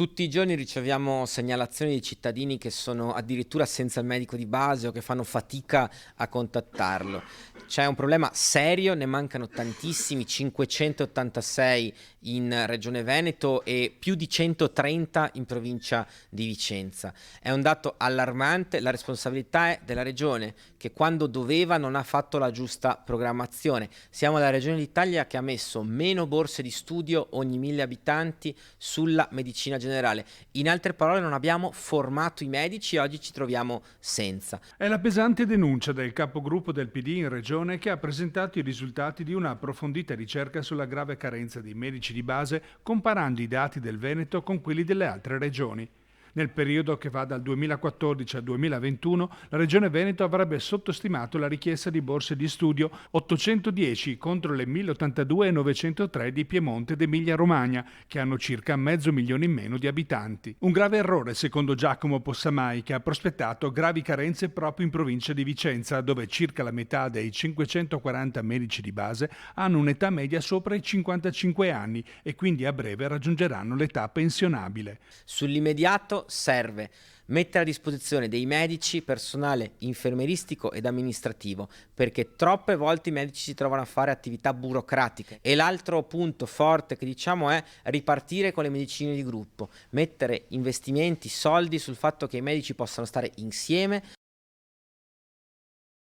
Tutti i giorni riceviamo segnalazioni di cittadini che sono addirittura senza il medico di base o che fanno fatica a contattarlo. C'è un problema serio, ne mancano tantissimi, 586 in Regione Veneto e più di 130 in provincia di Vicenza. È un dato allarmante, la responsabilità è della Regione che quando doveva non ha fatto la giusta programmazione. Siamo la Regione d'Italia che ha messo meno borse di studio ogni 1000 abitanti sulla medicina generale. In altre parole, non abbiamo formato i medici e oggi ci troviamo senza. È la pesante denuncia del capogruppo del PD in regione che ha presentato i risultati di una approfondita ricerca sulla grave carenza di medici di base comparando i dati del Veneto con quelli delle altre regioni. Nel periodo che va dal 2014 al 2021, la Regione Veneto avrebbe sottostimato la richiesta di borse di studio 810 contro le 1082 e 903 di Piemonte ed Emilia-Romagna, che hanno circa mezzo milione in meno di abitanti. Un grave errore, secondo Giacomo Possamai, che ha prospettato gravi carenze proprio in provincia di Vicenza, dove circa la metà dei 540 medici di base hanno un'età media sopra i 55 anni e quindi a breve raggiungeranno l'età pensionabile. Sull'immediato serve mettere a disposizione dei medici personale infermieristico ed amministrativo, perché troppe volte i medici si trovano a fare attività burocratiche. E l'altro punto forte che diciamo è ripartire con le medicine di gruppo, mettere investimenti, soldi sul fatto che i medici possano stare insieme